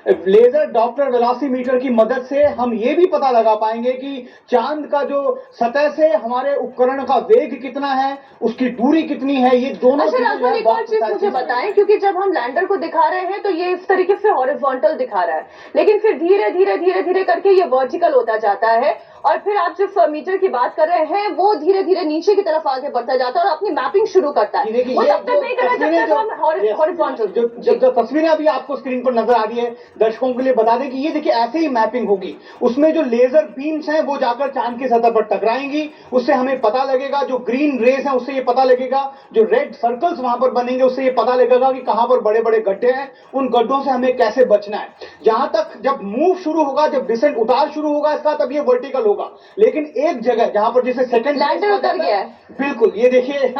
Laser Doppler वेलोसिमीटर की मदद से हम ये भी पता लगा पाएंगे कि चांद का जो सतह से हमारे उपकरण का वेग कितना है, उसकी दूरी कितनी है, ये दोनों। अच्छा राघवन, एक और चीज मुझे बताएं, क्योंकि जब हम लैंडर को दिखा रहे हैं तो ये इस तरीके से हॉरिजॉन्टल दिखा रहा है, लेकिन फिर धीरे धीरे धीरे धीरे करके ये वर्टिकल होता जाता है, और फिर आप जिस मीटर की बात कर रहे हैं वो धीरे धीरे नीचे की तरफ आगे बढ़ता जाता है और अपनी मैपिंग शुरू करता है। वो तब तक नहीं कर रहा जब तक हम हॉरिजॉन्टल। जो तस्वीरें अभी आपको स्क्रीन पर नजर आ रही है, दर्शकों के लिए बता दें कि ये देखिए ऐसे ही मैपिंग होगी। उसमें जो लेजर बीम्स हैं वो जाकर चांद की सतह पर टकराएंगी, उससे हमें पता लगेगा, जो ग्रीन रेस हैं उससे ये पता लगेगा, जो रेड सर्कल्स वहां पर बनेंगे उससे ये पता लगेगा कि कहां पर बड़े बड़े गड्ढे हैं, उन गड्ढों से हमें कैसे बचना है। जहां तक जब मूव शुरू होगा, जब डिसेंट उतार शुरू होगा इसका, तब ये वर्टिकल होगा। लेकिन एक जगह जहां पर जैसे सेकंड लैंडर उतर गया है, बिल्कुल ये देखिए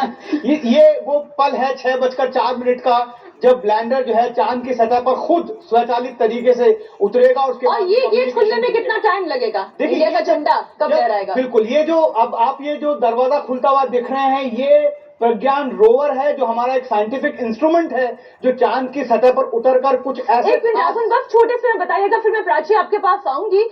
ये वो पल है 6:04 का, जब लैंडर जो है चांद की सतह पर खुद स्वचालित तरीके से उतरेगा। और ये गेट खुलने में कितना टाइम लगेगा? इंडिया का झंडा कब लहराएगा? बिल्कुल, ये जो अब आप ये जो दरवाजा खुलता हुआ दिख रहे हैं, ये प्रज्ञान रोवर है, जो हमारा एक साइंटिफिक इंस्ट्रूमेंट है, जो चांद की सतह पर उतरकर कुछ ऐसे। एक मिनट बस छोटे से बताइएगा, फिर मैं प्राची आपके पास आऊंगी।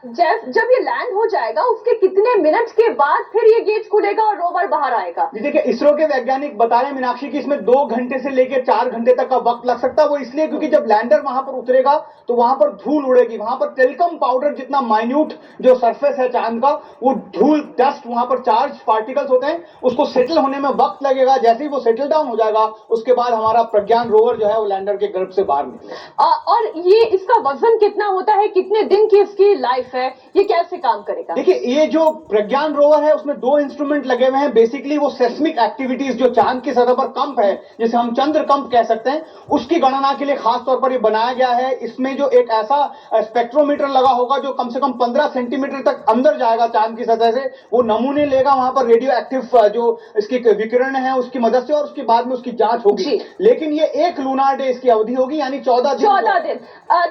जब ये लैंड हो जाएगा उसके कितने मिनट के बाद फिर ये गेट खुलेगा और रोवर बाहर आएगा? देखिए, इसरो के वैज्ञानिक बता रहे हैं मीनाक्षी की इसमें 2 घंटे से लेकर 4 घंटे तक का वक्त लग सकता है। वो इसलिए क्योंकि जब लैंडर वहां पर उतरेगा तो वहां पर धूल उड़ेगी, वहां पर टेलिकम पाउडर जितना माइन्यूट जो सरफेस है चांद का, वो धूल डस्ट वहां पर चार्ज पार्टिकल्स होते हैं, उसको सेटल होने में वक्त लगेगा। जैसे ही वो सेटल डाउन हो जाएगा उसके बाद हमारा प्रज्ञान रोवर जो है वो लैंडर के गर्भ से बाहर निकलेगा। और ये इसका वजन कितना होता है, कितने दिन की इसकी लाइफ है, ये कैसे काम करेगा? देखिए, ये जो प्रज्ञान रोवर है उसमें 2 इंस्ट्रूमेंट लगे हुए हैं। बेसिकली वो सेस्मिक एक्टिविटीज जो चांद की सतह पर कंप है, जिसे हम चंद्र कंप कह सकते हैं, उसकी गणना के लिए खास तौर पर ये बनाया गया है। इसमें जो एक ऐसा स्पेक्ट्रोमीटर लगा होगा जो कम से कम 15 सेंटीमीटर तक अंदर जाएगा चांद की सतह से, वो नमूने लेगा वहां पर रेडियो एक्टिव जो इसकी विकिरण है उसकी मदद से, और उसके बाद में उसकी जांच होगी। लेकिन ये 1 लूनार डे इसकी अवधि होगी, यानी 14 दिन।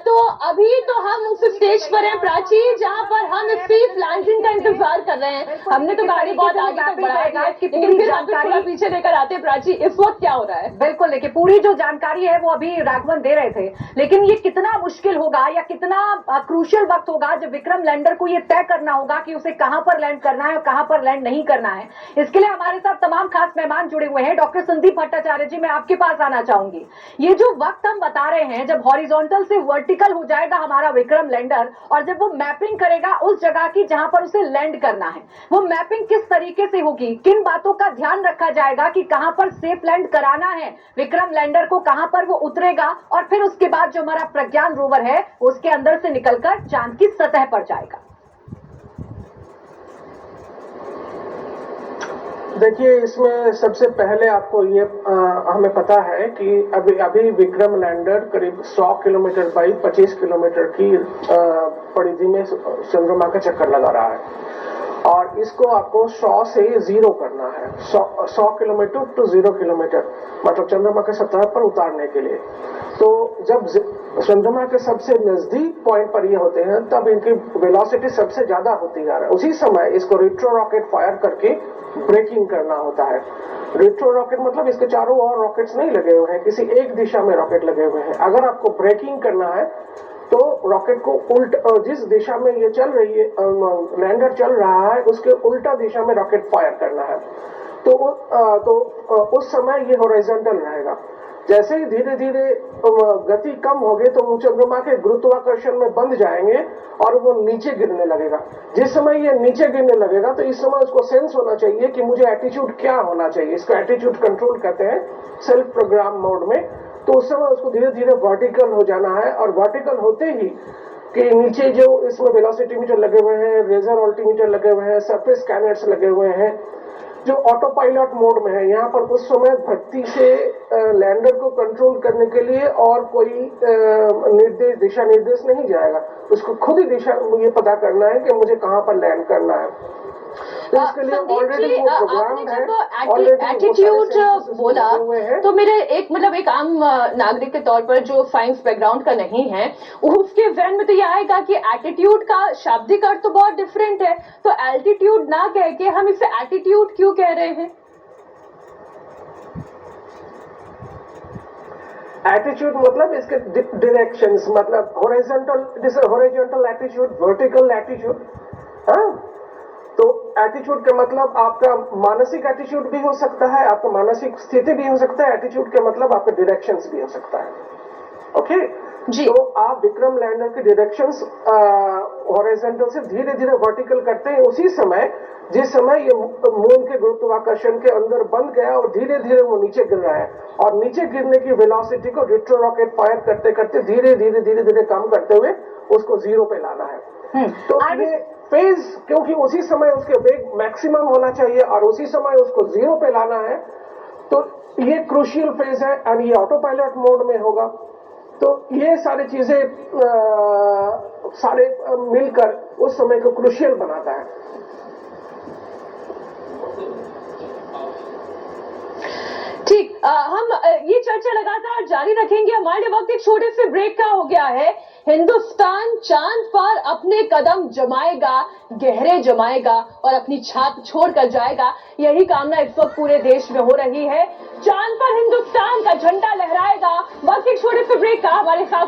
तो अभी तो हम उस स्टेज पर हैं प्राची जहां पर हम सिर्फ लैंडिंग का इंतजार कर रहे हैं। हमने तो गाड़ी बहुत आगे तक बढ़ाएगा, लेकिन फिर आप थोड़ा पीछे लेकर आते हैं। प्राची, इस वक्त क्या हो रहा है? बिल्कुल, देखिए पूरी जो जानकारी है वो अभी राघवन दे रहे थे, लेकिन ये कितना मुश्किल होगा या कितना क्रूशियल वक्त होगा जब विक्रम लैंडर को ये तय करना होगा कि उसे कहां पर लैंड करना है और कहां पर लैंड नहीं करना है। इसके लिए हमारे साथ तमाम खास मेहमान जुड़े हुए हैं। डॉक्टर संदीप भट्टाचार्य जी, मैं आपके पास आना चाहूंगी। ये जो वक्त हम बता रहे हैं, जब हॉरिजॉन्टल से वर्टिकल हो जाएगा हमारा विक्रम लैंडर, और जब वो मैपिंग करेगा उस जगह की जहां पर उसे लैंड करना है, वो मैपिंग किस तरीके से होगी, किन बातों का ध्यान रखा जाएगा कि कहां पर सेफ लैंड कराना है विक्रम लैंडर को, कहां पर वो उतरेगा, और फिर उसके बाद जो हमारा प्रज्ञान रोवर है उसके अंदर से निकलकर चांद की सतह पर जाएगा। देखिए, इसमें सबसे पहले आपको ये हमें पता है कि अभी विक्रम लैंडर करीब 100 किलोमीटर बाई 25 किलोमीटर की परिधि में चंद्रमा का चक्कर लगा रहा है, और इसको आपको 100 से 0 करना है। 100 किलोमीटर टू 0 किलोमीटर, मतलब चंद्रमा के सतह पर उतारने के लिए। तो जब चंद्रमा के सबसे नजदीक पॉइंट पर ये होते हैं तब इनकी वेलोसिटी सबसे ज्यादा होती है। उसी समय इसको रिट्रो रॉकेट फायर करके ब्रेकिंग करना होता है। रिट्रो रॉकेट मतलब इसके चारों ओर रॉकेट्स नहीं लगे हुए हैं, किसी एक दिशा में रॉकेट लगे हुए हैं। अगर आपको ब्रेकिंग करना है तो रॉकेट को जिस दिशा में ये चल रही है, लैंडर चल रहा है, उसके उल्टा दिशा में रॉकेट फायर करना है। तो उस समय ये हॉरिजॉन्टल रहेगा। जैसे ही धीरे धीरे गति कम होगी तो वो चंद्रमा के गुरुत्वाकर्षण में बंध जाएंगे और वो नीचे गिरने लगेगा। जिस समय ये नीचे गिरने लगेगा तो इस समय उसको सेंस होना चाहिए कि मुझे एटीट्यूड क्या होना चाहिए। इसको एटीट्यूड कंट्रोल कहते हैं सेल्फ प्रोग्राम मोड में। तो उस समय उसको धीरे धीरे वर्टिकल हो जाना है, और वर्टिकल होते ही कि नीचे जो इसमें वेलोसिटी मीटर लगे हुए हैं, लेजर अल्टीमीटर लगे हुए हैं, सरफेस स्कैनर्स लगे हुए हैं, जो ऑटो पायलट मोड में है। यहाँ पर उस समय धरती से लैंडर को कंट्रोल करने के लिए और कोई दिशा निर्देश नहीं जाएगा, उसको खुद ही दिशा ये पता करना है कि मुझे कहाँ पर लैंड करना है। तो इसके लिए ऑलरेडी वो प्रोग्राम है। एटीट्यूड बोला तो मेरे एक आम नागरिक के तौर पर जो साइंस बैकग्राउंड का नहीं है, उसके जहन में तो ये आएगा कि एटीट्यूड का शाब्दिक अर्थ तो बहुत डिफरेंट है, तो एल्टीट्यूड ना कह के हम इसे एटीट्यूड क्यों कह रहे हैं? एटीट्यूड मतलब इसके डायरेक्शंस, मतलब हॉरिजॉन्टल एटीट्यूड, वर्टिकल एटीट्यूड। हाँ, तो एटीट्यूड का मतलब आपका मानसिक एटीट्यूड भी हो सकता है, आपका मानसिक स्थिति भी हो सकता है। एटीट्यूड का मतलब आपका डायरेक्शंस भी हो सकता है। ओके जी। तो आप विक्रम लैंडर के डायरेक्शंस हॉरिजॉन्टल से धीरे धीरे वर्टिकल करते हैं उसी समय जिस समय ये मून के गुरुत्वाकर्षण के अंदर बंद गया और धीरे धीरे वो नीचे गिर रहा है, और नीचे गिरने की वेलोसिटी को रेट्रो रॉकेट फायर करते करते धीरे धीरे धीरे धीरे कम करते हुए उसको जीरो पे लाना है। तो ये फेज, क्योंकि उसी समय उसके वेग मैक्सिमम होना चाहिए और उसी समय उसको जीरो पे लाना है, तो ये क्रूशियल फेज है और ये ऑटो पायलट मोड में होगा। तो ये सारी चीजें सारे मिलकर उस समय को क्रूशियल बनाता है। ठीक, हम ये चर्चा लगातार जारी रखेंगे। हमारे लिए वक्त एक छोटे से ब्रेक का हो गया है। हिंदुस्तान चांद पर अपने कदम जमाएगा, गहरे जमाएगा और अपनी छाप छोड़कर जाएगा, यही कामना इस वक्त पूरे देश में हो रही है। चांद पर हिंदुस्तान का झंडा लहराएगा। वक्त एक छोटे से ब्रेक का, हमारे साथ